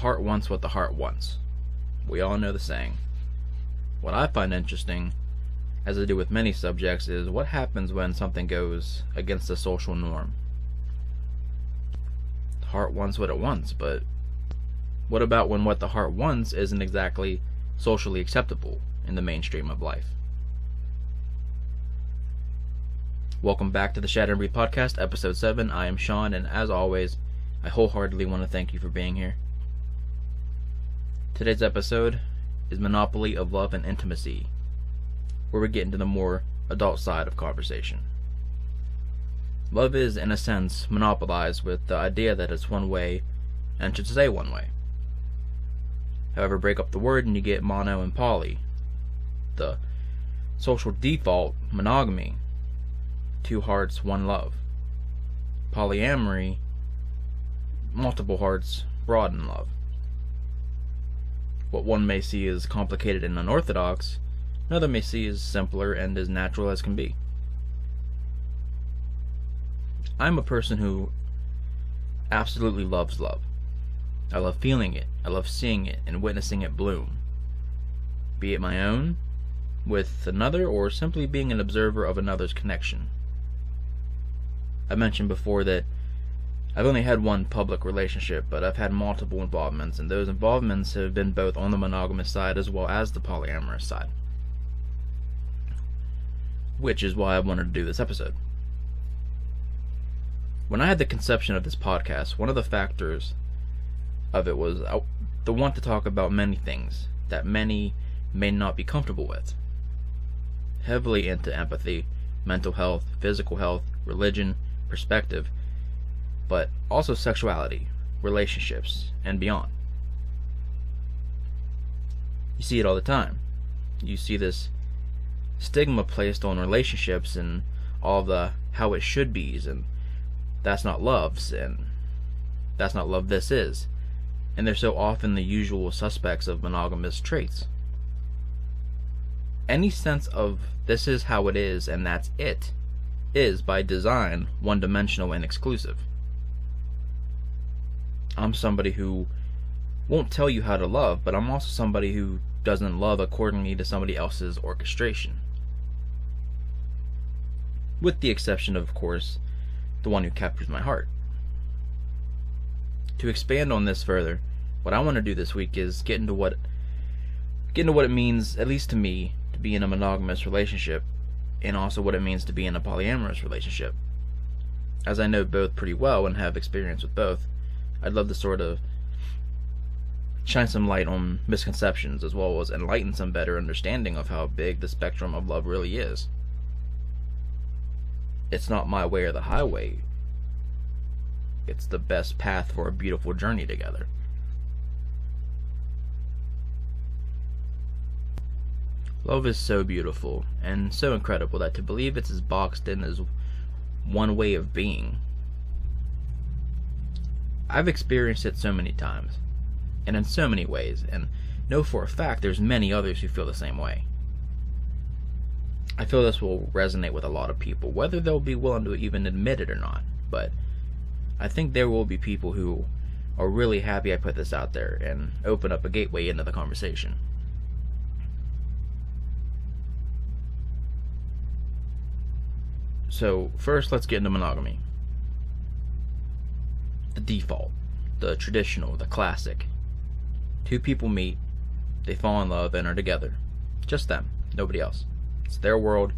heart wants what the heart wants. We all know the saying. What I find interesting, as I do with many subjects, is what happens when something goes against the social norm. The heart wants what it wants, but what about when what the heart wants isn't exactly socially acceptable in the mainstream of life? Welcome back to the Shatter podcast, episode 7. I am Sean, and as always, I wholeheartedly want to thank you for being here. Today's episode is MonoPoly of Love and Intimacy, where we get into the more adult side of conversation. Love is, in a sense, monopolized with the idea that it's one way and should stay one way. However, break up the word and you get mono and poly. The social default, monogamy, 2 hearts, 1 love. Polyamory, multiple hearts, broaden love. What one may see as complicated and unorthodox, another may see as simpler and as natural as can be. I'm a person who absolutely loves love. I love feeling it, I love seeing it, and witnessing it bloom. Be it my own, with another, or simply being an observer of another's connection. I mentioned before that I've only had one public relationship, but I've had multiple involvements, and those involvements have been both on the monogamous side as well as the polyamorous side. Which is why I wanted to do this episode. When I had the conception of this podcast, one of the factors of it was the want to talk about many things that many may not be comfortable with. Heavily into empathy, mental health, physical health, religion, perspective, but also sexuality, relationships, and beyond. You see it all the time. You see this stigma placed on relationships and all the how it should be's, and that's not love's, and that's not love, this is. And they're so often the usual suspects of monogamous traits. Any sense of this is how it is and that's it is, by design, one-dimensional and exclusive. I'm somebody who won't tell you how to love, but I'm also somebody who doesn't love accordingly to somebody else's orchestration. With the exception of course, the one who captures my heart. To expand on this further, what I want to do this week is get into what it means, at least to me, to be in a monogamous relationship, and also what it means to be in a polyamorous relationship. As I know both pretty well and have experience with both, I'd love to sort of shine some light on misconceptions as well as enlighten some better understanding of how big the spectrum of love really is. It's not my way or the highway. It's the best path for a beautiful journey together. Love is so beautiful and so incredible that to believe it's as boxed in as one way of being. I've experienced it so many times, and in so many ways, and know for a fact there's many others who feel the same way. I feel this will resonate with a lot of people, whether they'll be willing to even admit it or not, but I think there will be people who are really happy I put this out there and open up a gateway into the conversation. So first, let's get into monogamy. The default, the traditional, the classic. 2 people meet, they fall in love and are together. Just them, nobody else. It's their world,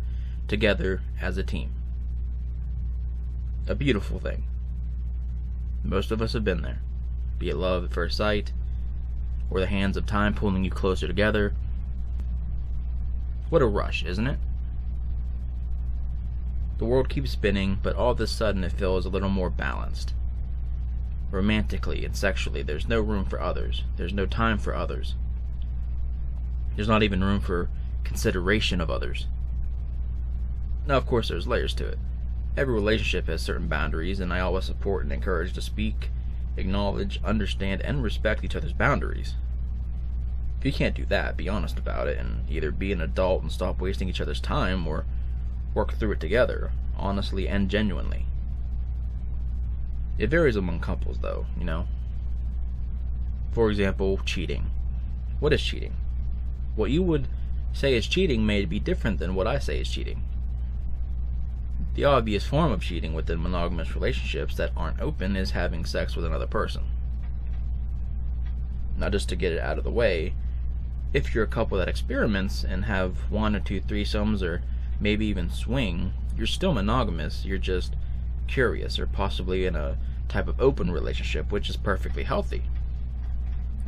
together as a team. A beautiful thing. Most of us have been there. Be it love at first sight, or the hands of time pulling you closer together. What a rush, isn't it? The world keeps spinning, but all of a sudden it feels a little more balanced. Romantically and sexually, there's no room for others. There's no time for others. There's not even room for consideration of others. Now, of course, there's layers to it. Every relationship has certain boundaries, and I always support and encourage to speak, acknowledge, understand, and respect each other's boundaries. If you can't do that, be honest about it, and either be an adult and stop wasting each other's time, or work through it together, honestly and genuinely. It varies among couples, though, you know. For example, cheating. What is cheating? What you would say is cheating may be different than what I say is cheating. The obvious form of cheating within monogamous relationships that aren't open is having sex with another person. Now, just to get it out of the way, if you're a couple that experiments and have 1 or 2 threesomes or maybe even swing, you're still monogamous, you're just curious or possibly in a type of open relationship, which is perfectly healthy,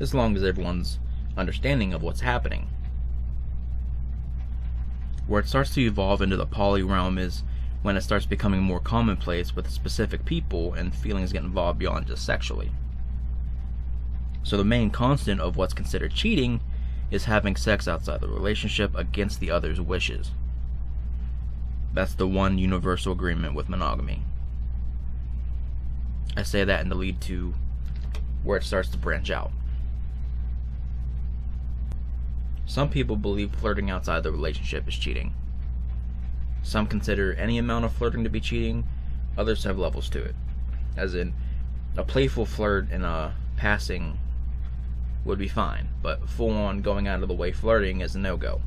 as long as everyone's understanding of what's happening. Where it starts to evolve into the poly realm is when it starts becoming more commonplace with specific people and feelings get involved beyond just sexually. So the main constant of what's considered cheating is having sex outside the relationship against the other's wishes. That's the one universal agreement with monogamy. I say that in the lead to where it starts to branch out. Some people believe flirting outside the relationship is cheating. Some consider any amount of flirting to be cheating, others have levels to it. As in, a playful flirt in a passing would be fine, but full-on going out of the way flirting is a no-go.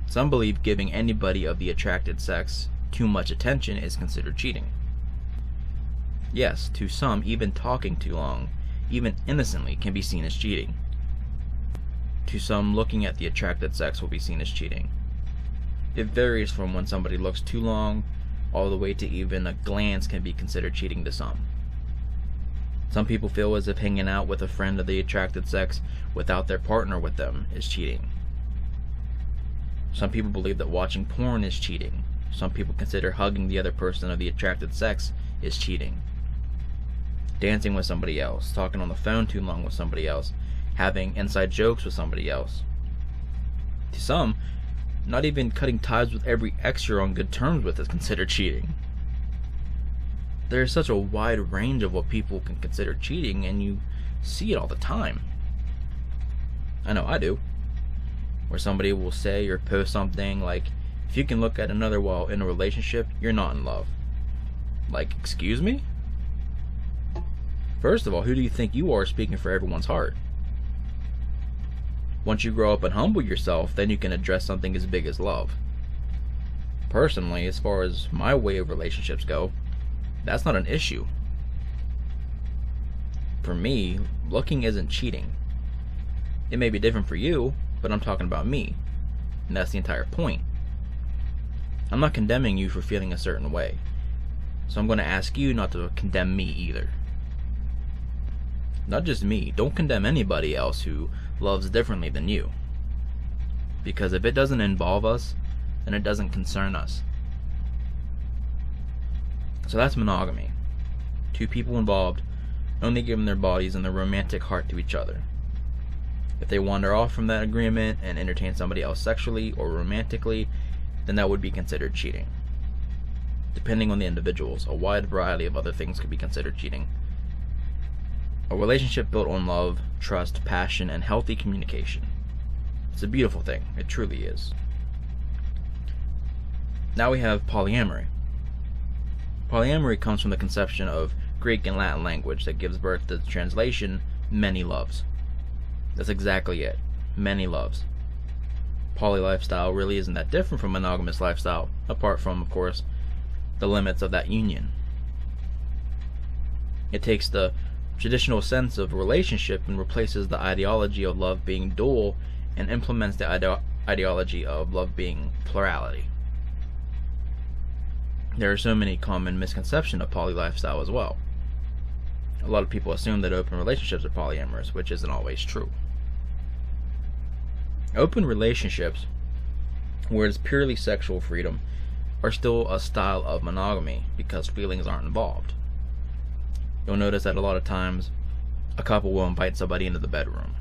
Some believe giving anybody of the attracted sex too much attention is considered cheating. Yes, to some, even talking too long, even innocently, can be seen as cheating. To some, looking at the attracted sex will be seen as cheating. It varies from when somebody looks too long, all the way to even a glance can be considered cheating to some. Some people feel as if hanging out with a friend of the attracted sex without their partner with them is cheating. Some people believe that watching porn is cheating. Some people consider hugging the other person of the attracted sex is cheating. Dancing with somebody else, talking on the phone too long with somebody else, having inside jokes with somebody else. To some, not even cutting ties with every ex you're on good terms with is considered cheating. There is such a wide range of what people can consider cheating, and you see it all the time. I know I do. Where somebody will say or post something like, if you can look at another while in a relationship, you're not in love. Like, excuse me? First of all, who do you think you are speaking for everyone's heart? Once you grow up and humble yourself, then you can address something as big as love. Personally, as far as my way of relationships go, that's not an issue. For me, looking isn't cheating. It may be different for you, but I'm talking about me, and that's the entire point. I'm not condemning you for feeling a certain way, so I'm going to ask you not to condemn me either. Not just me, don't condemn anybody else who loves differently than you. Because if it doesn't involve us, then it doesn't concern us. So that's monogamy. 2 people involved, only giving their bodies and their romantic heart to each other. If they wander off from that agreement and entertain somebody else sexually or romantically, then that would be considered cheating. Depending on the individuals, a wide variety of other things could be considered cheating. A relationship built on love, trust, passion, and healthy communication. It's a beautiful thing. It truly is. Now we have polyamory. Polyamory comes from the conception of Greek and Latin language that gives birth to the translation, many loves. That's exactly it. Many loves. Poly lifestyle really isn't that different from monogamous lifestyle, apart from, of course, the limits of that union. It takes the traditional sense of relationship and replaces the ideology of love being dual and implements the ideology of love being plurality. There are so many common misconceptions of poly lifestyle as well. A lot of people assume that open relationships are polyamorous, which isn't always true. Open relationships, where it's purely sexual freedom, are still a style of monogamy because feelings aren't involved. You'll notice that a lot of times a couple will invite somebody into the bedroom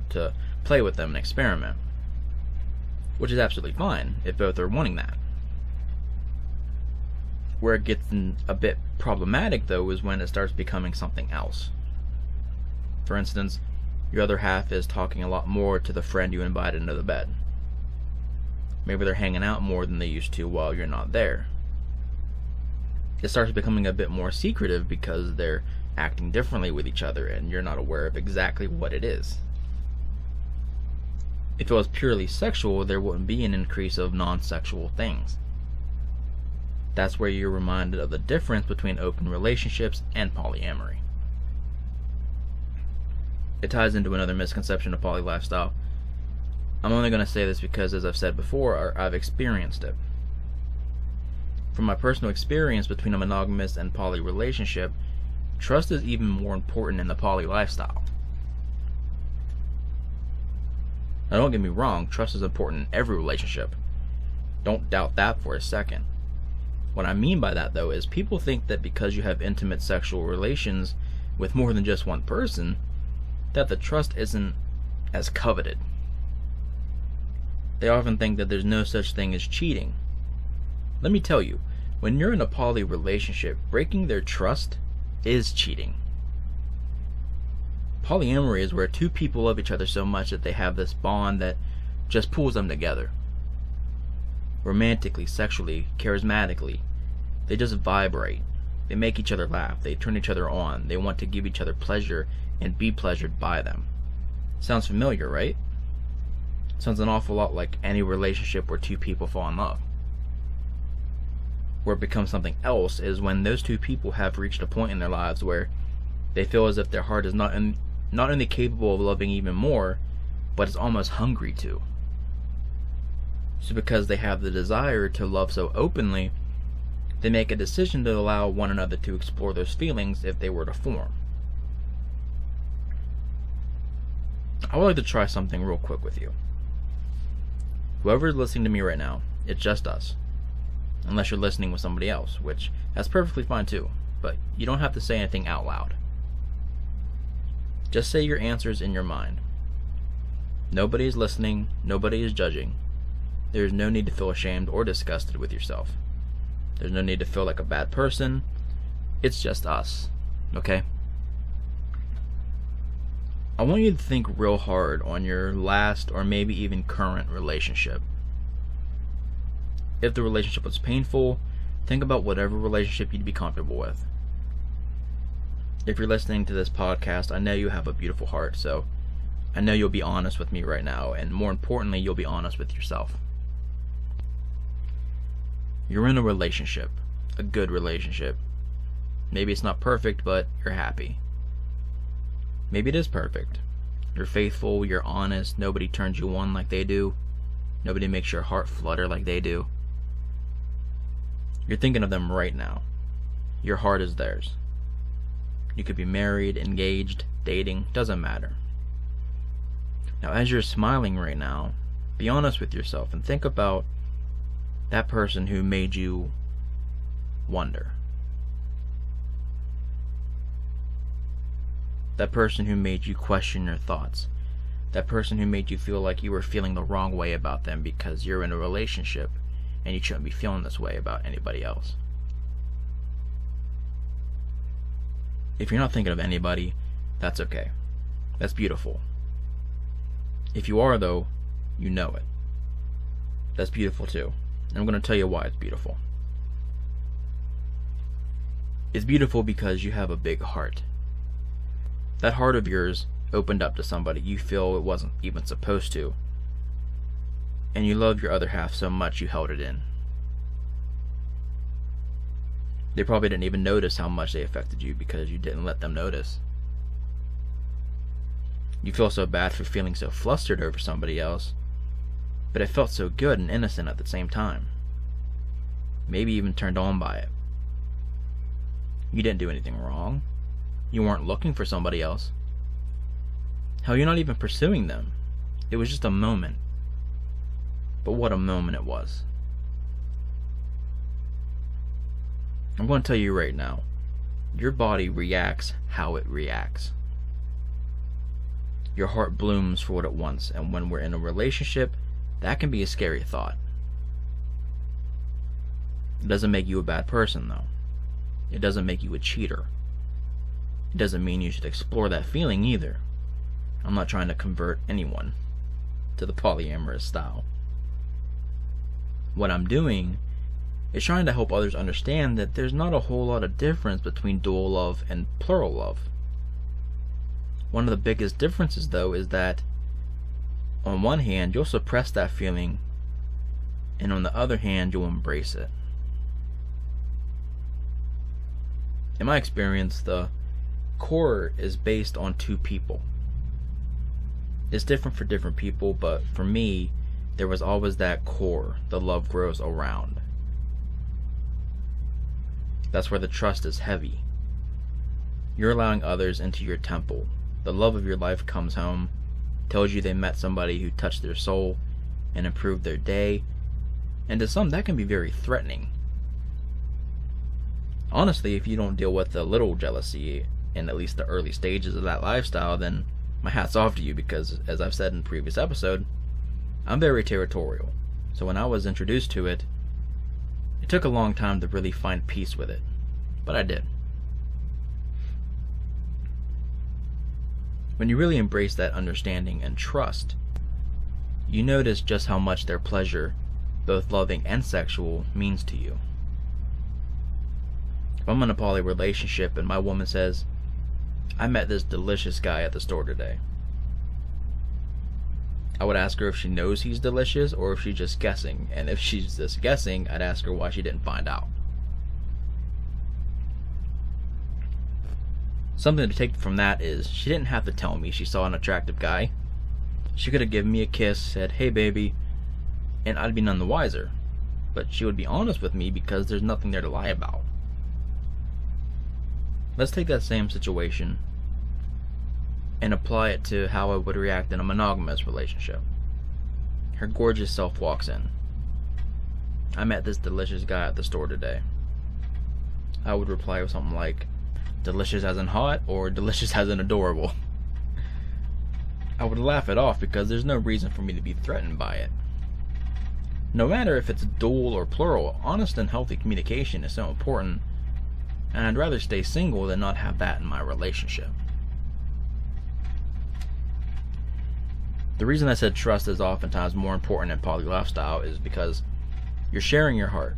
to play with them and experiment, which is absolutely fine if both are wanting that. Where it gets a bit problematic, though, is when it starts becoming something else. For instance, your other half is talking a lot more to the friend you invited into the bed. Maybe they're hanging out more than they used to while you're not there. It starts becoming a bit more secretive because they're acting differently with each other and you're not aware of exactly what it is. If it was purely sexual, there wouldn't be an increase of non-sexual things. That's where you're reminded of the difference between open relationships and polyamory. It ties into another misconception of poly lifestyle. I'm only going to say this because, as I've said before, I've experienced it. From my personal experience between a monogamous and poly relationship, trust is even more important in the poly lifestyle. Now, don't get me wrong, trust is important in every relationship. Don't doubt that for a second. What I mean by that, though, is people think that because you have intimate sexual relations with more than just one person, that the trust isn't as coveted. They often think that there's no such thing as cheating. Let me tell you, when you're in a poly relationship, breaking their trust is cheating. Polyamory is where two people love each other so much that they have this bond that just pulls them together. Romantically, sexually, charismatically, they just vibrate. They make each other laugh. They turn each other on. They want to give each other pleasure and be pleasured by them. Sounds familiar, right? Sounds an awful lot like any relationship where two people fall in love. Where it becomes something else is when those two people have reached a point in their lives where they feel as if their heart is not only capable of loving even more, but is almost hungry to. So because they have the desire to love so openly, they make a decision to allow one another to explore those feelings if they were to form. I would like to try something real quick with you. Whoever is listening to me right now, it's just us. Unless you're listening with somebody else, which that's perfectly fine too, but you don't have to say anything out loud. Just say your answers in your mind. Nobody is listening, nobody is judging. There is no need to feel ashamed or disgusted with yourself. There's no need to feel like a bad person. It's just us, okay? I want you to think real hard on your last or maybe even current relationship. If the relationship was painful, think about whatever relationship you'd be comfortable with. If you're listening to this podcast, I know you have a beautiful heart, so I know you'll be honest with me right now, and more importantly, you'll be honest with yourself. You're in a relationship, a good relationship. Maybe it's not perfect, but you're happy. Maybe it is perfect. You're faithful, you're honest, nobody turns you on like they do. Nobody makes your heart flutter like they do. You're thinking of them right now. Your heart is theirs. You could be married, engaged, dating, doesn't matter. Now, as you're smiling right now, be honest with yourself and think about that person who made you wonder. That person who made you question your thoughts. That person who made you feel like you were feeling the wrong way about them because you're in a relationship and you shouldn't be feeling this way about anybody else. If you're not thinking of anybody, that's okay. That's beautiful. If you are, though, you know it. That's beautiful too. And I'm going to tell you why it's beautiful. It's beautiful because you have a big heart. That heart of yours opened up to somebody you feel it wasn't even supposed to. And you love your other half so much you held it in. They probably didn't even notice how much they affected you because you didn't let them notice. You feel so bad for feeling so flustered over somebody else, but it felt so good and innocent at the same time. Maybe even turned on by it. You didn't do anything wrong. You weren't looking for somebody else. Hell, you're not even pursuing them. It was just a moment. But what a moment it was. I'm going to tell you right now, your body reacts how it reacts. Your heart blooms for what it wants, and when we're in a relationship, that can be a scary thought. It doesn't make you a bad person, though. It doesn't make you a cheater. It doesn't mean you should explore that feeling either. I'm not trying to convert anyone to the polyamorous style. What I'm doing It's trying to help others understand that there's not a whole lot of difference between dual love and plural love. One of the biggest differences, though, is that on one hand, you'll suppress that feeling, and on the other hand, you'll embrace it. In my experience, the core is based on two people. It's different for different people, but for me, there was always that core the love grows around. That's where the trust is heavy. You're allowing others into your temple. The love of your life comes home, tells you they met somebody who touched their soul and improved their day, and to some that can be very threatening. Honestly, if you don't deal with a little jealousy in at least the early stages of that lifestyle, then my hat's off to you, because as I've said in a previous episode, I'm very territorial. So when I was introduced to it, it took a long time to really find peace with it, but I did. When you really embrace that understanding and trust, you notice just how much their pleasure, both loving and sexual, means to you. If I'm in a poly relationship and my woman says, I met this delicious guy at the store today, I would ask her if she knows he's delicious or if she's just guessing, and if she's just guessing, I'd ask her why she didn't find out. Something to take from that is, she didn't have to tell me she saw an attractive guy. She could have given me a kiss, said, hey baby, and I'd be none the wiser. But she would be honest with me because there's nothing there to lie about. Let's take that same situation and apply it to how I would react in a monogamous relationship. Her gorgeous self walks in. I met this delicious guy at the store today. I would reply with something like, delicious as in hot, or delicious as in adorable. I would laugh it off because there's no reason for me to be threatened by it. No matter if it's dual or plural, honest and healthy communication is so important, and I'd rather stay single than not have that in my relationship. The reason I said trust is oftentimes more important in poly lifestyle is because you're sharing your heart,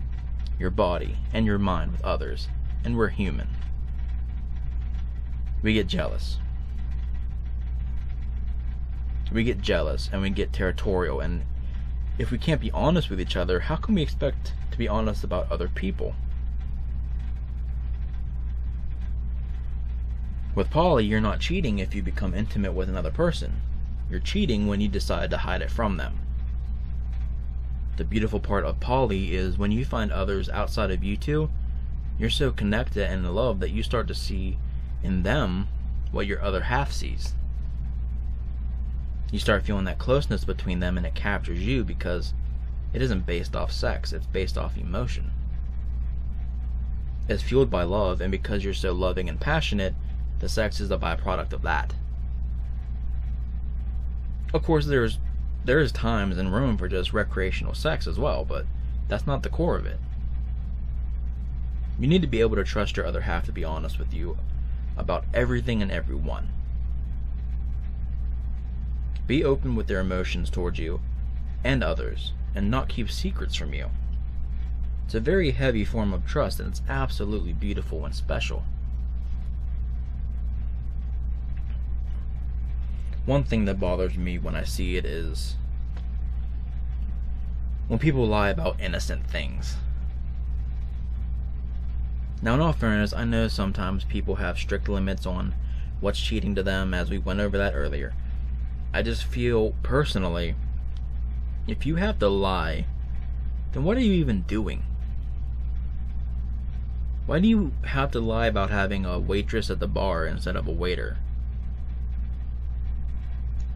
your body, and your mind with others, and we're human. We get jealous. We get jealous and we get territorial, and if we can't be honest with each other, how can we expect to be honest about other people? With poly, you're not cheating if you become intimate with another person. You're cheating when you decide to hide it from them. The beautiful part of poly is when you find others outside of you two, you're so connected and in love that you start to see in them what your other half sees. You start feeling that closeness between them, and it captures you because it isn't based off sex, it's based off emotion. It's fueled by love, and because you're so loving and passionate, the sex is a byproduct of that. Of course, there's times and room for just recreational sex as well, but that's not the core of it. You need to be able to trust your other half to be honest with you about everything and everyone. Be open with their emotions towards you and others, and not keep secrets from you. It's a very heavy form of trust, and it's absolutely beautiful and special. One thing that bothers me when I see it is when people lie about innocent things. Now, in all fairness, I know sometimes people have strict limits on what's cheating to them, as we went over that earlier. I just feel, personally, if you have to lie, then what are you even doing? Why do you have to lie about having a waitress at the bar instead of a waiter?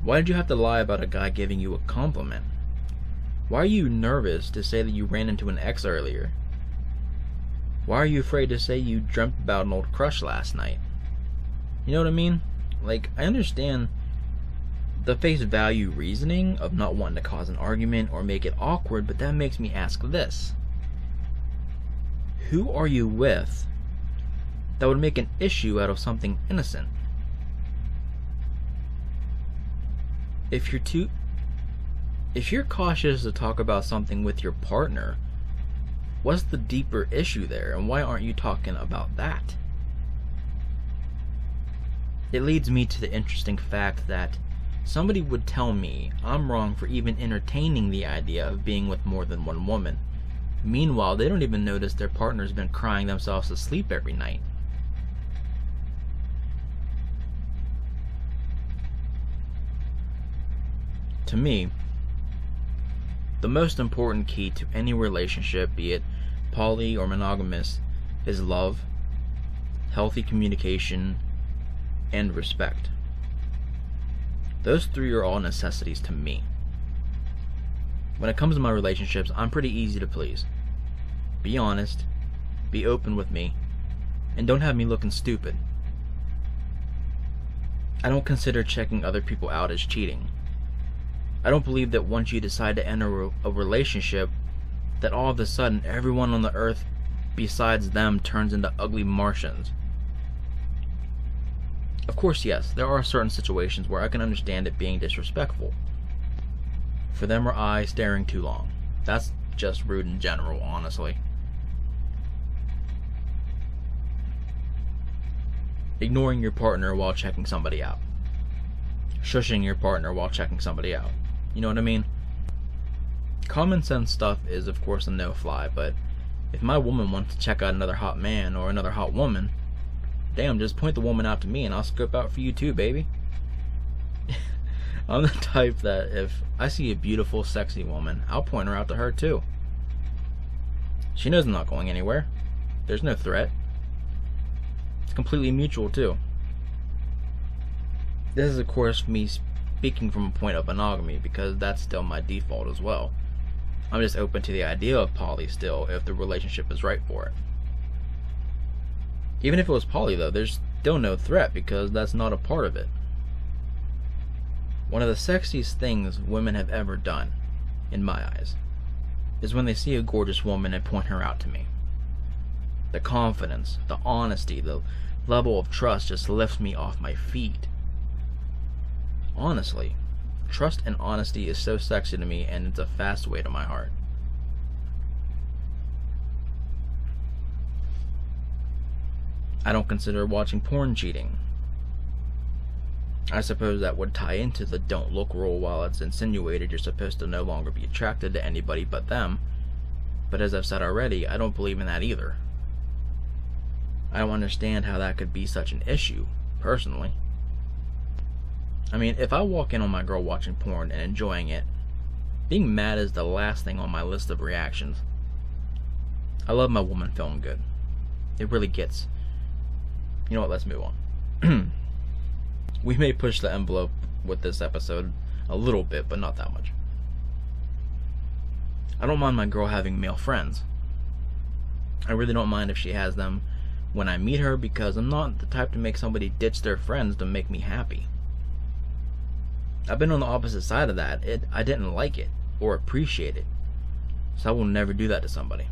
Why did you have to lie about a guy giving you a compliment? Why are you nervous to say that you ran into an ex earlier? Why are you afraid to say you dreamt about an old crush last night? You know what I mean? Like, I understand the face value reasoning of not wanting to cause an argument or make it awkward, but that makes me ask this. Who are you with that would make an issue out of something innocent? If you're cautious to talk about something with your partner, What's the deeper issue there, and why aren't you talking about that? It leads me to the interesting fact that somebody would tell me I'm wrong for even entertaining the idea of being with more than one woman. Meanwhile, they don't even notice their partner's been crying themselves to sleep every night. To me, the most important key to any relationship, be it poly or monogamous, is love, healthy communication, and respect. Those three are all necessities to me. When it comes to my relationships, I'm pretty easy to please. Be honest, be open with me, and don't have me looking stupid. I don't consider checking other people out as cheating. I don't believe that once you decide to enter a relationship, that all of a sudden everyone on the earth besides them turns into ugly Martians. Of course, yes, there are certain situations where I can understand it being disrespectful. For them or I staring too long. That's just rude in general, honestly. Ignoring your partner while checking somebody out. Shushing your partner while checking somebody out. You know what I mean? Common sense stuff is, of course, a no-fly, but if my woman wants to check out another hot man or another hot woman, damn, just point the woman out to me and I'll scope out for you too, baby. I'm the type that if I see a beautiful, sexy woman, I'll point her out to her too. She knows I'm not going anywhere. There's no threat. It's completely mutual too. This is, of course, me speaking from a point of monogamy, because that's still my default as well. I'm just open to the idea of poly still, if the relationship is right for it. Even if it was poly, though, there's still no threat, because that's not a part of it. One of the sexiest things women have ever done, in my eyes, is when they see a gorgeous woman and point her out to me. The confidence, the honesty, the level of trust just lifts me off my feet. Honestly, trust and honesty is so sexy to me, and it's a fast way to my heart. I don't consider watching porn cheating. I suppose that would tie into the don't look rule while it's insinuated you're supposed to no longer be attracted to anybody but them. But as I've said already, I don't believe in that either. I don't understand how that could be such an issue, personally. I mean, if I walk in on my girl watching porn and enjoying it, being mad is the last thing on my list of reactions. I love my woman feeling good. It really gets. You know what, let's move on. We may push the envelope with this episode a little bit, but not that much. I don't mind my girl having male friends. I really don't mind if she has them when I meet her, because I'm not the type to make somebody ditch their friends to make me happy. I've been on the opposite side of that. I didn't like it or appreciate it, so I will never do that to somebody.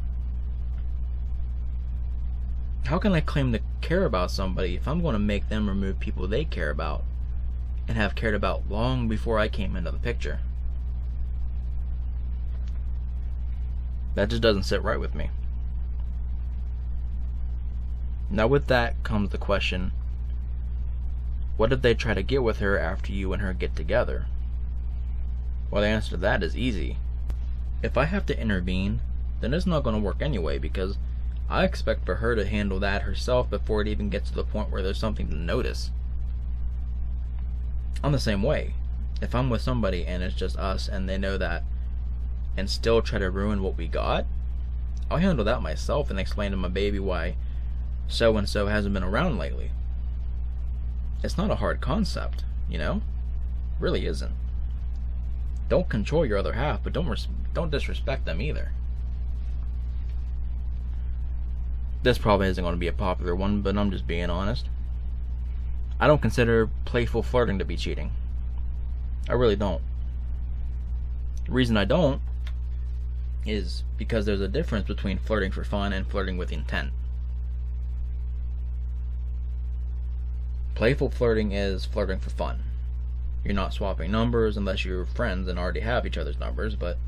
How can I claim to care about somebody if I'm going to make them remove people they care about and have cared about long before I came into the picture? That just doesn't sit right with me. Now with that comes the question, what if they try to get with her after you and her get together? Well, the answer to that is easy. If I have to intervene, then it's not going to work anyway, because I expect for her to handle that herself before it even gets to the point where there's something to notice. I'm the same way. If I'm with somebody and it's just us and they know that and still try to ruin what we got, I'll handle that myself and explain to my baby why so-and-so hasn't been around lately. It's not a hard concept, you know? Really isn't. Don't control your other half, but don't disrespect them either. This probably isn't going to be a popular one, but I'm just being honest. I don't consider playful flirting to be cheating. I really don't. The reason I don't is because there's a difference between flirting for fun and flirting with intent. Playful flirting is flirting for fun. You're not swapping numbers unless you're friends and already have each other's numbers, but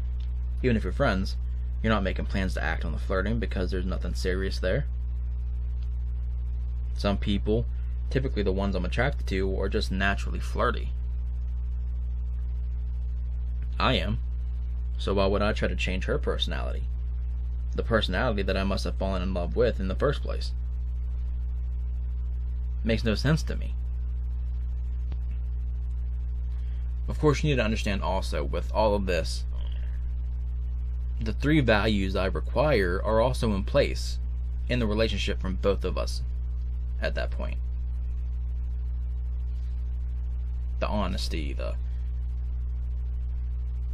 even if you're friends, You're not making plans to act on the flirting because there's nothing serious there. Some people, typically the ones I'm attracted to, are just naturally flirty. I am. So why would I try to change her personality? The personality that I must have fallen in love with in the first place. Makes no sense to me. Of course, you need to understand also, with all of this, the 3 values I require are also in place in the relationship from both of us at that point. The honesty, the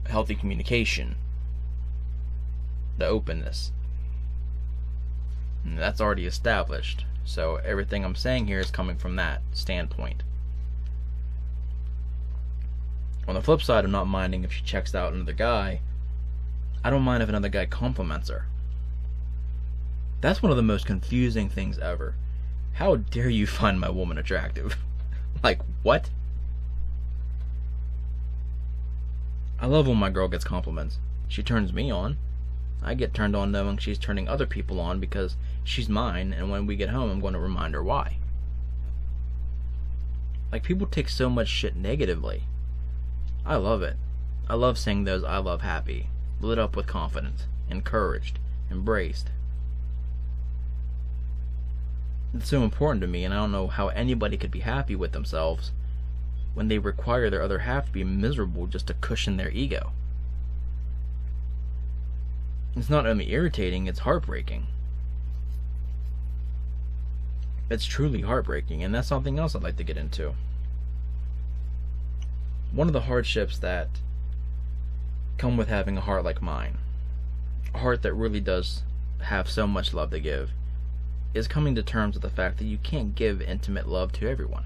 healthy communication, the openness. And that's already established. So everything I'm saying here is coming from that standpoint. On the flip side, I'm not minding if she checks out another guy. I don't mind if another guy compliments her. That's one of the most confusing things ever. How dare you find my woman attractive? Like, what? I love when my girl gets compliments. She turns me on. I get turned on knowing she's turning other people on because she's mine, and when we get home, I'm going to remind her why. Like, people take so much shit negatively. I love it. I love seeing those I love happy, lit up with confidence, encouraged, embraced. It's so important to me, and I don't know how anybody could be happy with themselves when they require their other half to be miserable just to cushion their ego. It's not only irritating, it's heartbreaking. It's truly heartbreaking, and that's something else I'd like to get into. One of the hardships that come with having a heart like mine, a heart that really does have so much love to give, is coming to terms with the fact that you can't give intimate love to everyone.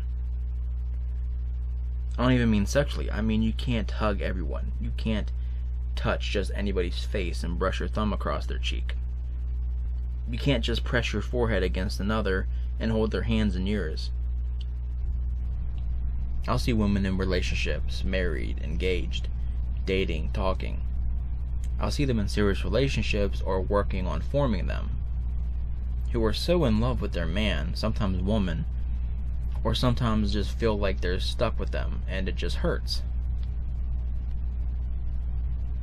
I don't even mean sexually. I mean, you can't hug everyone. You can't touch just anybody's face and brush your thumb across their cheek. You can't just press your forehead against another and hold their hands in yours. I'll see women in relationships, married, engaged, dating, talking. I'll see them in serious relationships or working on forming them, who are so in love with their man, sometimes woman, or sometimes just feel like they're stuck with them, and it just hurts.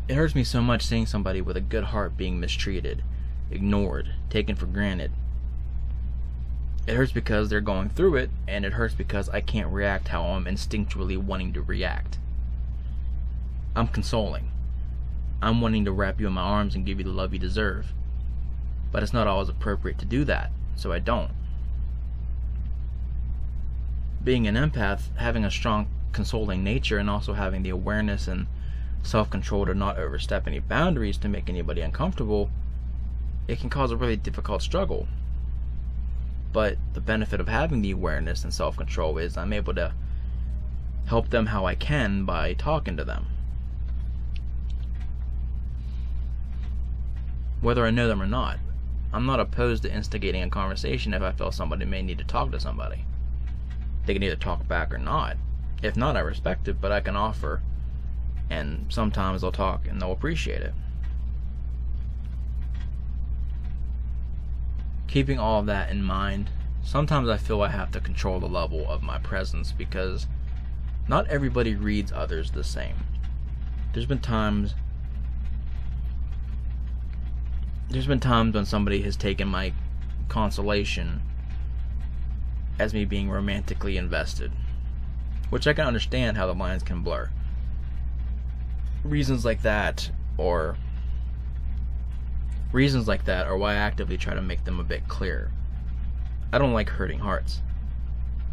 It hurts me so much seeing somebody with a good heart being mistreated, ignored, taken for granted. It hurts because they're going through it, and it hurts because I can't react how I'm instinctually wanting to react. I'm consoling. I'm wanting to wrap you in my arms and give you the love you deserve. But it's not always appropriate to do that, so I don't. Being an empath, having a strong consoling nature, and also having the awareness and self-control to not overstep any boundaries to make anybody uncomfortable, it can cause a really difficult struggle. But the benefit of having the awareness and self-control is I'm able to help them how I can by talking to them. Whether I know them or not, I'm not opposed to instigating a conversation if I feel somebody may need to talk to somebody. They can either talk back or not. If not, I respect it, but I can offer, and sometimes they'll talk and they'll appreciate it. Keeping all of that in mind, sometimes I feel I have to control the level of my presence because not everybody reads others the same. There's been times when somebody has taken my consolation as me being romantically invested, which I can understand how the lines can blur. Reasons like that are why I actively try to make them a bit clearer. I don't like hurting hearts.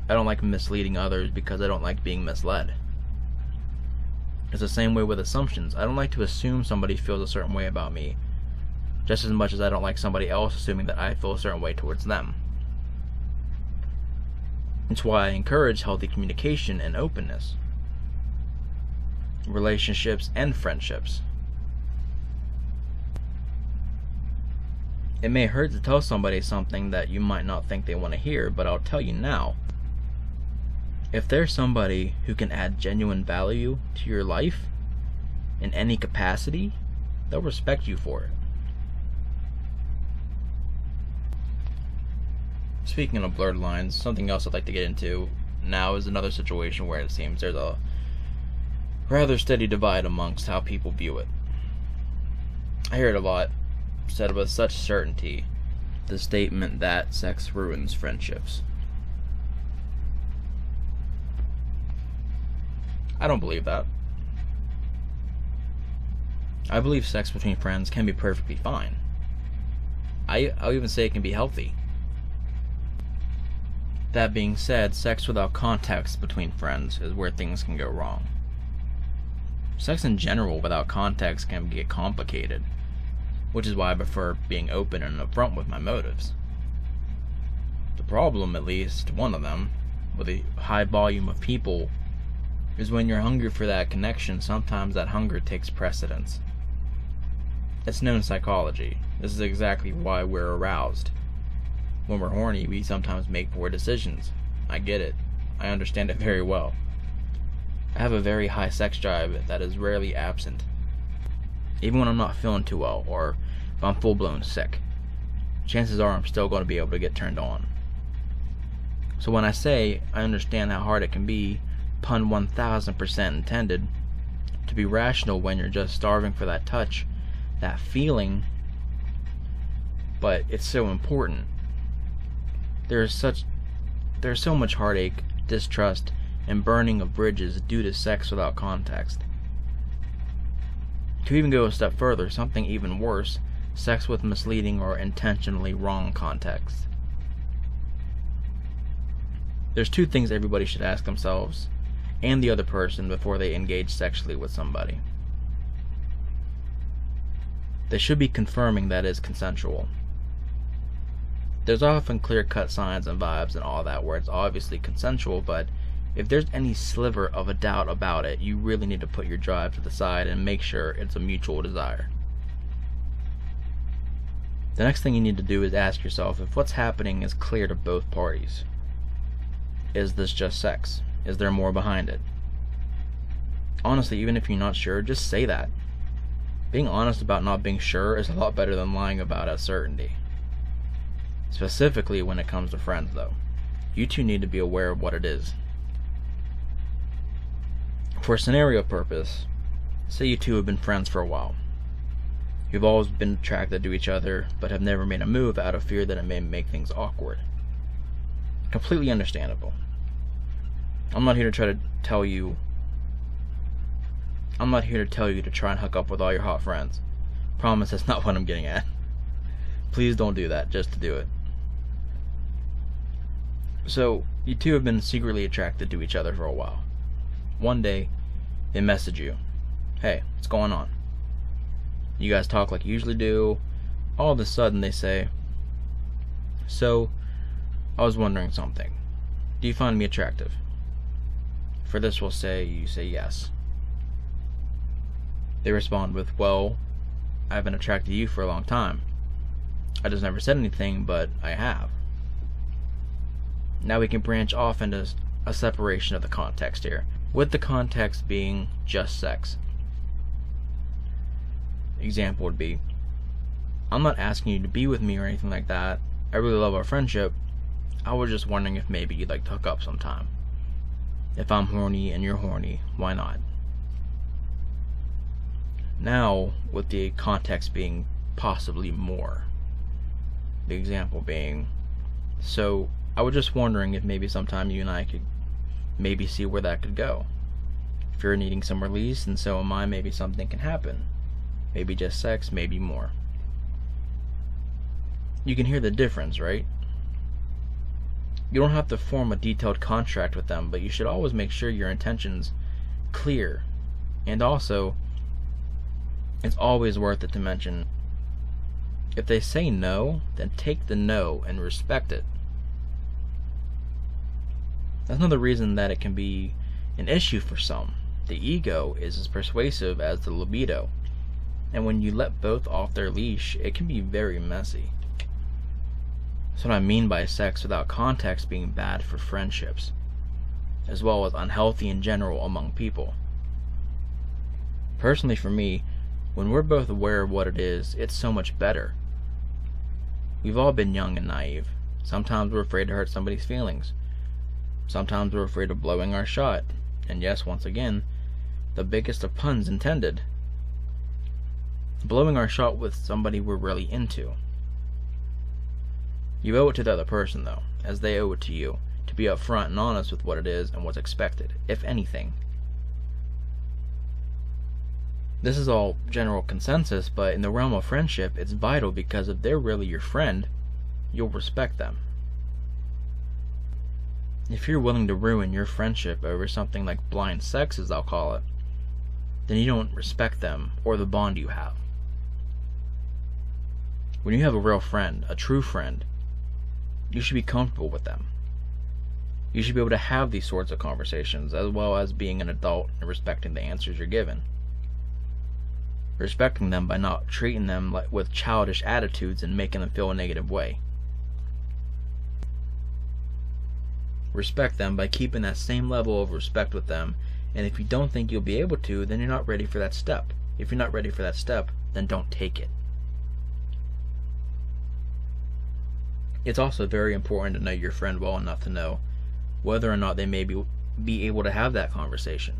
I don't like misleading others because I don't like being misled. It's the same way with assumptions. I don't like to assume somebody feels a certain way about me, just as much as I don't like somebody else assuming that I feel a certain way towards them. It's why I encourage healthy communication and openness. Relationships and friendships. It may hurt to tell somebody something that you might not think they want to hear, but I'll tell you now. If there's somebody who can add genuine value to your life in any capacity, they'll respect you for it. speaking of blurred lines, something else I'd like to get into now is another situation where it seems there's a rather steady divide amongst how people view it. I hear it a lot, said with such certainty, the statement that sex ruins friendships. I don't believe that. I believe sex between friends can be perfectly fine. I'll even say it can be healthy. That being said, sex without context between friends is where things can go wrong. Sex in general without context can get complicated, which is why I prefer being open and upfront with my motives. The problem, at least one of them, with a high volume of people, is when you're hungry for that connection, sometimes that hunger takes precedence. It's known psychology. This is exactly why we're aroused. When we're horny, we sometimes make poor decisions. I get it. I understand it very well. I have a very high sex drive that is rarely absent. Even when I'm not feeling too well, or if I'm full-blown sick, chances are I'm still going to be able to get turned on. So when I say I understand how hard it can be, pun 1000% intended, to be rational when you're just starving for that touch, that feeling, but it's so important. There's so much heartache, distrust, and burning of bridges due to sex without context. To even go a step further, something even worse, sex with misleading or intentionally wrong context. There's two things everybody should ask themselves and the other person before they engage sexually with somebody. They should be confirming that it's consensual. There's often clear-cut signs and vibes and all that where it's obviously consensual, but if there's any sliver of a doubt about it, you really need to put your drive to the side and make sure it's a mutual desire. The next thing you need to do is ask yourself if what's happening is clear to both parties. Is this just sex? Is there more behind it? Honestly, even if you're not sure, just say that. Being honest about not being sure is a lot better than lying about a certainty. Specifically when it comes to friends, though. You two need to be aware of what it is. For scenario purpose, say you two have been friends for a while. You've always been attracted to each other, but have never made a move out of fear that it may make things awkward. Completely understandable. I'm not here to tell you to try and hook up with all your hot friends. Promise that's not what I'm getting at. Please don't do that just to do it. So, you two have been secretly attracted to each other for a while. One day, they message you. Hey, what's going on? You guys talk like you usually do. All of a sudden they say, so, I was wondering something. Do you find me attractive? For this we'll say you say yes. They respond with, well, I've been attracted to you for a long time. I just never said anything, but I have. Now we can branch off into a separation of the context here, with the context being just sex. Example would be, I'm not asking you to be with me or anything like that. I really love our friendship. I was just wondering if maybe you'd like to hook up sometime. If I'm horny and you're horny, why not? Now, with the context being possibly more. The example being, so I was just wondering if maybe sometime you and I could maybe see where that could go. If you're needing some release and so am I, maybe something can happen. Maybe just sex, maybe more. You can hear the difference, right? You don't have to form a detailed contract with them, but you should always make sure your intention's clear. And also, it's always worth it to mention, if they say no, then take the no and respect it. That's another reason that it can be an issue for some. The ego is as persuasive as the libido, and when you let both off their leash, it can be very messy. That's what I mean by sex without context being bad for friendships, as well as unhealthy in general among people. Personally for me, when we're both aware of what it is, it's so much better. We've all been young and naive. Sometimes we're afraid to hurt somebody's feelings. Sometimes we're afraid of blowing our shot. And yes, once again, the biggest of puns intended. Blowing our shot with somebody we're really into. You owe it to the other person, though, as they owe it to you, to be upfront and honest with what it is and what's expected, if anything. This is all general consensus, but in the realm of friendship, it's vital, because if they're really your friend, you'll respect them. If you're willing to ruin your friendship over something like blind sex, as I'll call it, then you don't respect them or the bond you have. When you have a real friend, a true friend, you should be comfortable with them. You should be able to have these sorts of conversations, as well as being an adult and respecting the answers you're given. Respecting them by not treating them with childish attitudes and making them feel a negative way. Respect them by keeping that same level of respect with them, and if you don't think you'll be able to, then you're not ready for that step. If you're not ready for that step, then don't take it. It's also very important to know your friend well enough to know whether or not they may be able to have that conversation.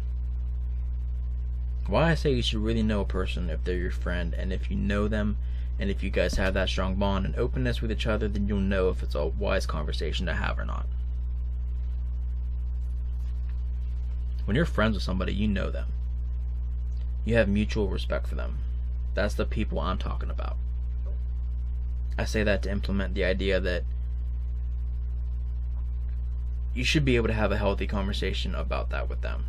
Why I say you should really know a person if they're your friend, and if you know them, and if you guys have that strong bond and openness with each other, then you'll know if it's a wise conversation to have or not. When you're friends with somebody, you know them. You have mutual respect for them. That's the people I'm talking about. I say that to implement the idea that you should be able to have a healthy conversation about that with them.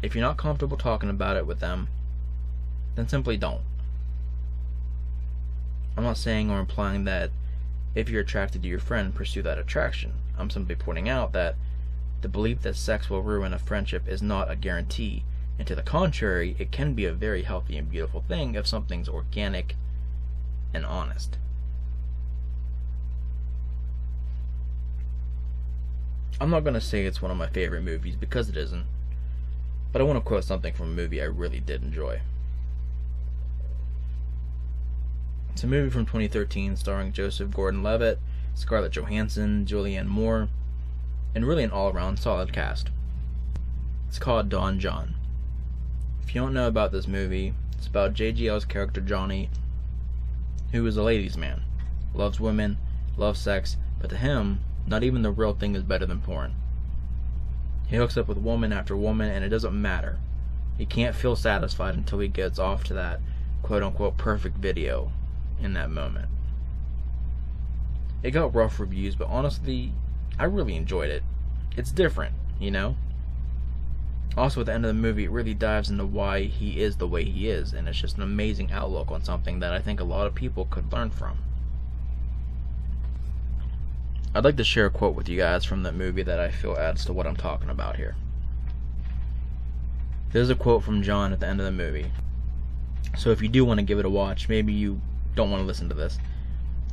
If you're not comfortable talking about it with them, then simply don't. I'm not saying or implying that if you're attracted to your friend, pursue that attraction. I'm simply pointing out that the belief that sex will ruin a friendship is not a guarantee, and to the contrary, it can be a very healthy and beautiful thing if something's organic and honest. I'm not going to say it's one of my favorite movies, because it isn't, but I want to quote something from a movie I really did enjoy. It's a movie from 2013 starring Joseph Gordon-Levitt, Scarlett Johansson, Julianne Moore, and really an all-around solid cast. It's called Don John. If you don't know about this movie, it's about JGL's character Johnny, who is a ladies' man, loves women, loves sex, but to him, not even the real thing is better than porn. He hooks up with woman after woman, and it doesn't matter. He can't feel satisfied until he gets off to that quote-unquote perfect video in that moment. It got rough reviews, but honestly, I really enjoyed it. It's different, you know? Also, at the end of the movie, it really dives into why he is the way he is, and it's just an amazing outlook on something that I think a lot of people could learn from. I'd like to share a quote with you guys from that movie that I feel adds to what I'm talking about here. There's a quote from John at the end of the movie. So if you do want to give it a watch, maybe you don't want to listen to this.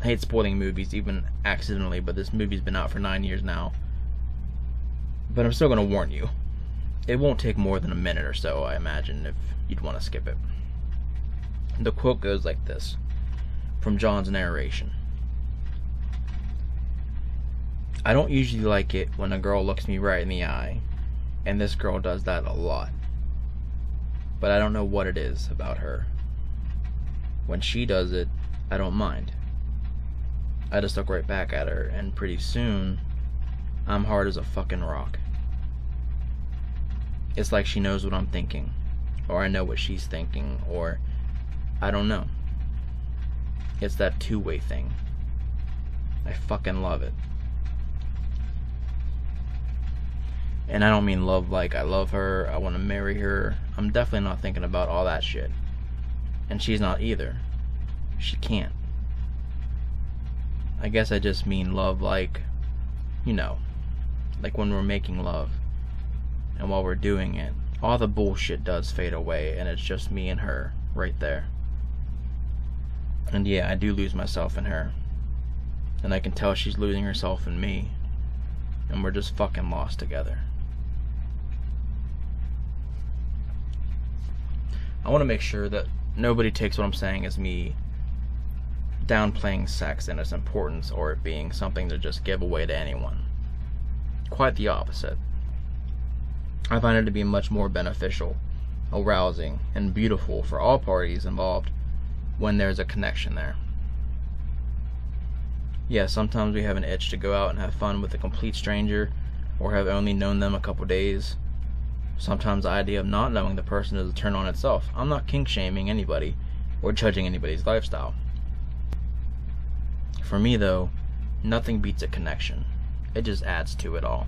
I hate spoiling movies, even accidentally, but this movie's been out for 9 years now. But I'm still going to warn you. It won't take more than a minute or so, I imagine, if you'd want to skip it. The quote goes like this, from John's narration. I don't usually like it when a girl looks me right in the eye, and this girl does that a lot. But I don't know what it is about her. When she does it, I don't mind. I just look right back at her, and pretty soon, I'm hard as a fucking rock. It's like she knows what I'm thinking, or I know what she's thinking, or I don't know. It's that two-way thing. I fucking love it. And I don't mean love like I love her, I want to marry her. I'm definitely not thinking about all that shit. And she's not either. She can't. I guess I just mean love like, you know, like when we're making love. And while we're doing it, all the bullshit does fade away, and it's just me and her, right there. And yeah, I do lose myself in her. And I can tell she's losing herself in me. And we're just fucking lost together. I want to make sure that nobody takes what I'm saying as me, downplaying sex and its importance or it being something to just give away to anyone. Quite the opposite. I find it to be much more beneficial, arousing, and beautiful for all parties involved when there's a connection there. Yeah, sometimes we have an itch to go out and have fun with a complete stranger or have only known them a couple days. Sometimes the idea of not knowing the person is a turn on itself. I'm not kink shaming anybody or judging anybody's lifestyle. For me though, nothing beats a connection. It just adds to it all.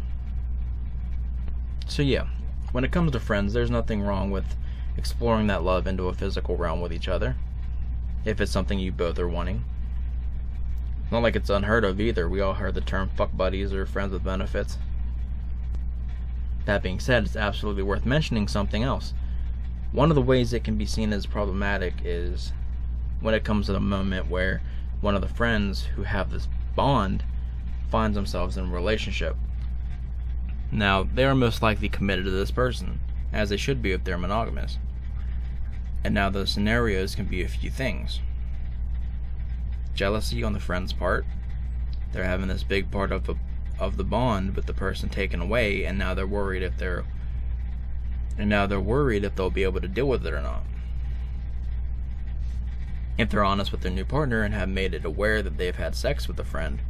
So yeah, when it comes to friends, there's nothing wrong with exploring that love into a physical realm with each other, if it's something you both are wanting. It's not like it's unheard of either. We all heard the term fuck buddies or friends with benefits. That being said, it's absolutely worth mentioning something else. One of the ways it can be seen as problematic is when it comes to the moment where one of the friends who have this bond finds themselves in a relationship. Now, they are most likely committed to this person, as they should be if they're monogamous. And now the scenarios can be a few things. Jealousy on the friend's part. They're having this big part of the bond with the person taken away, and now they're worried if they'll be able to deal with it or not. If they're honest with their new partner and have made it aware that they've had sex with a friend,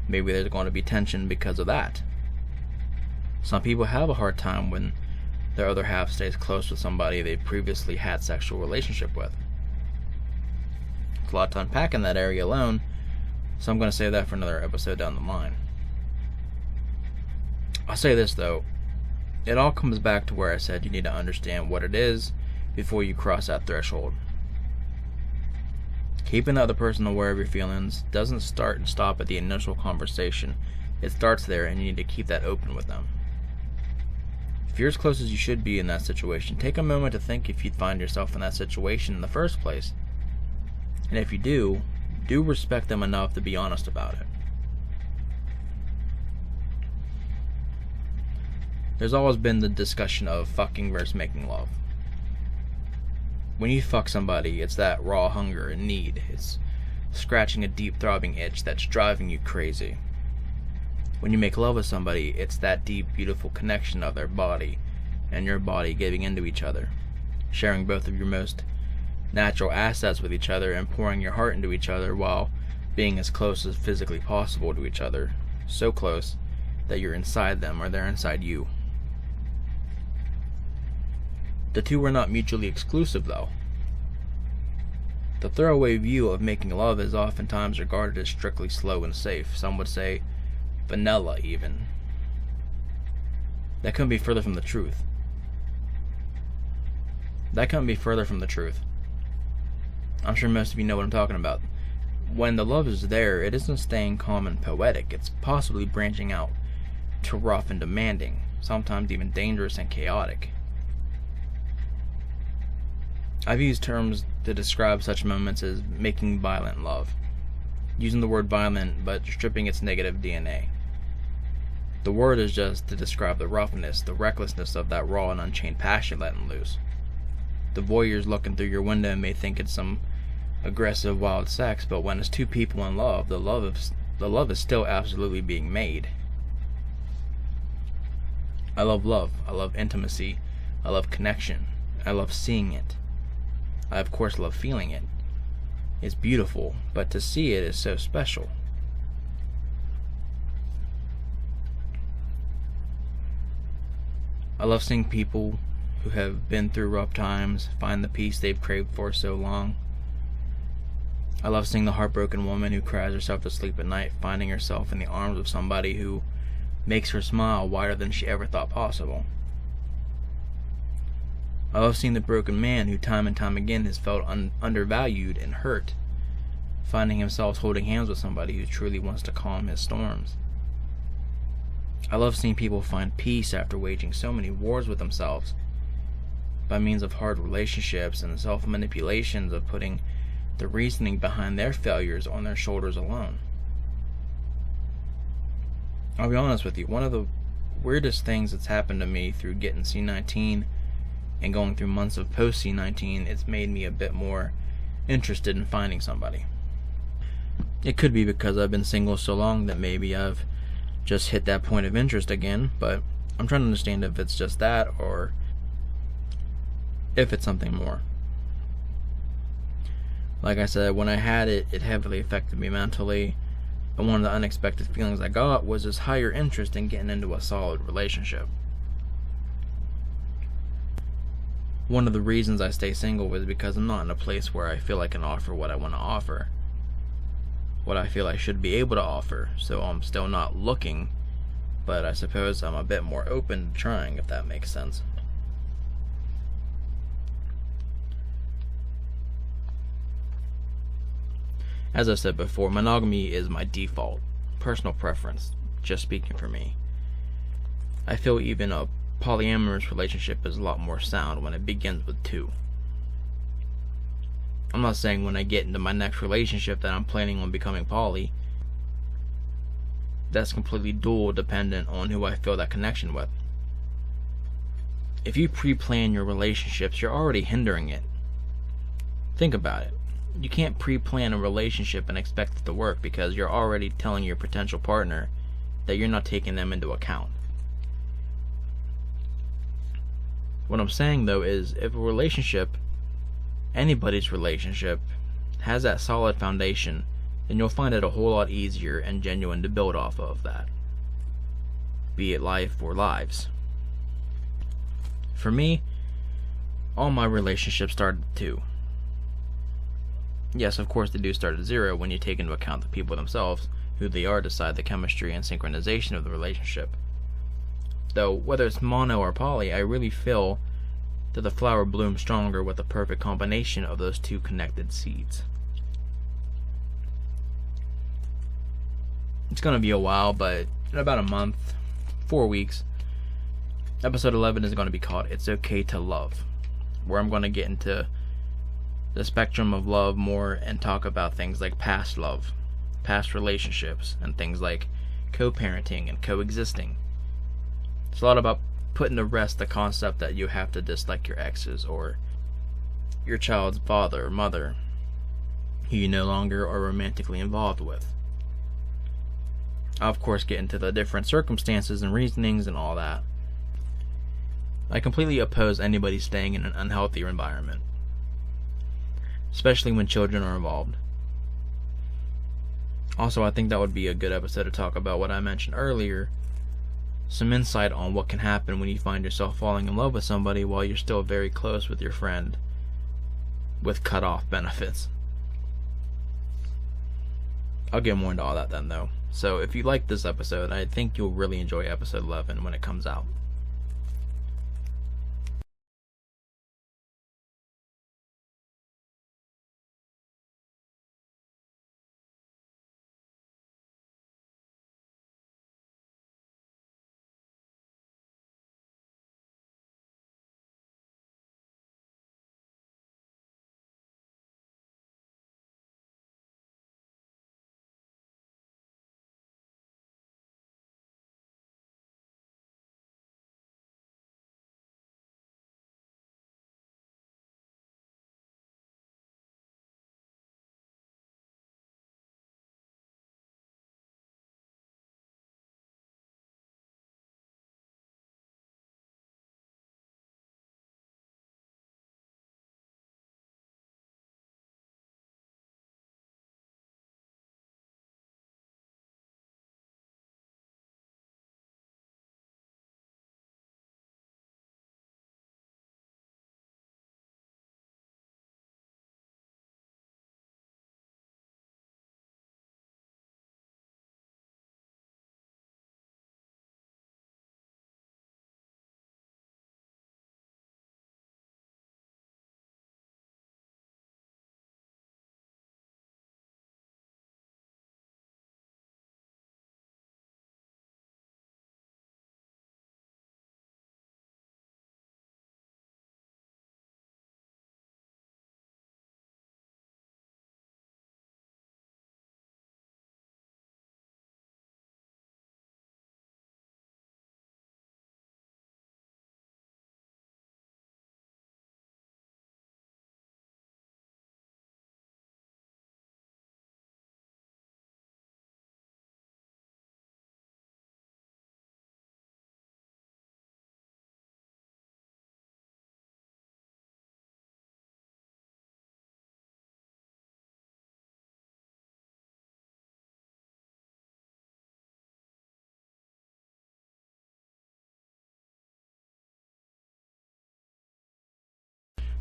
maybe there's going to be tension because of that. Some people have a hard time when their other half stays close with somebody they've previously had sexual relationship with. It's a lot to unpack in that area alone, so I'm going to save that for another episode down the line. I'll say this though, it all comes back to where I said you need to understand what it is before you cross that threshold. Keeping the other person aware of your feelings doesn't start and stop at the initial conversation. It starts there, and you need to keep that open with them. If you're as close as you should be in that situation, take a moment to think if you'd find yourself in that situation in the first place. And if you do respect them enough to be honest about it. There's always been the discussion of fucking versus making love. When you fuck somebody, it's that raw hunger and need. It's scratching a deep throbbing itch that's driving you crazy. When you make love with somebody, it's that deep, beautiful connection of their body and your body giving into each other, sharing both of your most natural assets with each other and pouring your heart into each other while being as close as physically possible to each other, so close that you're inside them or they're inside you. The two are not mutually exclusive, though. The throwaway view of making love is oftentimes regarded as strictly slow and safe. Some would say vanilla, even. That couldn't be further from the truth. I'm sure most of you know what I'm talking about. When the love is there, it isn't staying calm and poetic. It's possibly branching out to rough and demanding, sometimes even dangerous and chaotic. I've used terms to describe such moments as making violent love, using the word violent but stripping its negative DNA. The word is just to describe the roughness, the recklessness of that raw and unchained passion letting loose. The voyeurs looking through your window may think it's some aggressive wild sex, but when it's two people in love, the love is still absolutely being made. I love love. I love intimacy. I love connection. I love seeing it. I of course love feeling it. It's beautiful, but to see it is so special. I love seeing people who have been through rough times find the peace they've craved for so long. I love seeing the heartbroken woman who cries herself to sleep at night finding herself in the arms of somebody who makes her smile wider than she ever thought possible. I love seeing the broken man who time and time again has felt undervalued and hurt, finding himself holding hands with somebody who truly wants to calm his storms. I love seeing people find peace after waging so many wars with themselves, by means of hard relationships and the self-manipulations of putting the reasoning behind their failures on their shoulders alone. I'll be honest with you, one of the weirdest things that's happened to me through getting C19 and going through months of post C19, it's made me a bit more interested in finding somebody. It could be because I've been single so long that maybe I've just hit that point of interest again, but I'm trying to understand if it's just that or if it's something more. Like I said, when I had it, it heavily affected me mentally, and one of the unexpected feelings I got was this higher interest in getting into a solid relationship. One of the reasons I stay single is because I'm not in a place where I feel I can offer what I want to offer, what I feel I should be able to offer, so I'm still not looking, but I suppose I'm a bit more open to trying, if that makes sense. As I said before, monogamy is my default, personal preference, just speaking for me. I feel even a polyamorous relationship is a lot more sound when it begins with two. I'm not saying when I get into my next relationship that I'm planning on becoming poly. That's completely dual dependent on who I feel that connection with. If you pre-plan your relationships, you're already hindering it. Think about it. You can't pre-plan a relationship and expect it to work because you're already telling your potential partner that you're not taking them into account. What I'm saying though is if a relationship, anybody's relationship, has that solid foundation, then you'll find it a whole lot easier and genuine to build off of that. Be it life or lives. For me, all my relationships started at 2. Yes, of course they do start at 0 when you take into account the people themselves, who they are, decide the chemistry and synchronization of the relationship. Though, whether it's mono or poly, I really feel that the flower blooms stronger with the perfect combination of those two connected seeds. It's going to be a while, but in about a month, 4 weeks, episode 11 is going to be called It's Okay to Love, where I'm going to get into the spectrum of love more and talk about things like past love, past relationships, and things like co-parenting and coexisting. It's a lot about putting to rest the concept that you have to dislike your exes or your child's father or mother who you no longer are romantically involved with. I'll of course get into the different circumstances and reasonings and all that. I completely oppose anybody staying in an unhealthy environment, especially when children are involved. Also, I think that would be a good episode to talk about what I mentioned earlier, some insight on what can happen when you find yourself falling in love with somebody while you're still very close with your friend with cut-off benefits. I'll get more into all that then though. So if you like this episode, I think you'll really enjoy episode 11 when it comes out.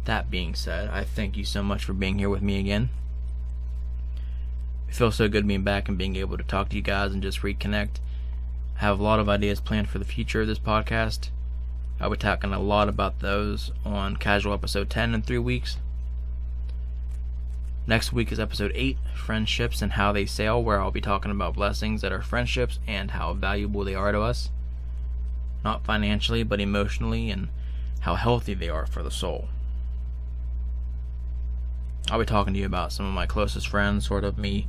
That being said, I thank you so much for being here with me again. It feels so good being back and being able to talk to you guys and just reconnect. I have a lot of ideas planned for the future of this podcast. I'll be talking a lot about those on Casual Episode 10 in 3 weeks. Next week is Episode 8, Friendships and How They Sail, where I'll be talking about blessings that are friendships and how valuable they are to us. Not financially, but emotionally, and how healthy they are for the soul. I'll be talking to you about some of my closest friends, sort of me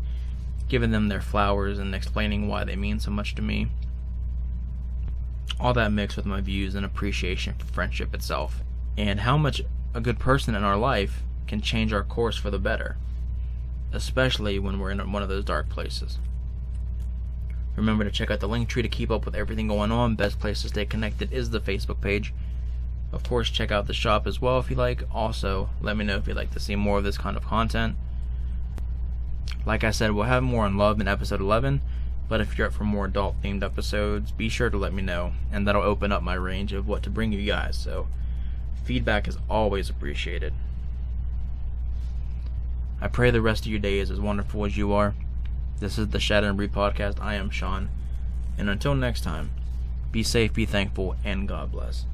giving them their flowers and explaining why they mean so much to me. All that mixed with my views and appreciation for friendship itself, and how much a good person in our life can change our course for the better, especially when we're in one of those dark places. Remember to check out the link tree to keep up with everything going on. Best place to stay connected is the Facebook page. Of course, check out the shop as well if you like. Also, let me know if you'd like to see more of this kind of content. Like I said, we'll have more on love in episode 11, but if you're up for more adult-themed episodes, be sure to let me know, and that'll open up my range of what to bring you guys, so feedback is always appreciated. I pray the rest of your day is as wonderful as you are. This is the Shatter and Breathe podcast. I am Sean, and until next time, be safe, be thankful, and God bless.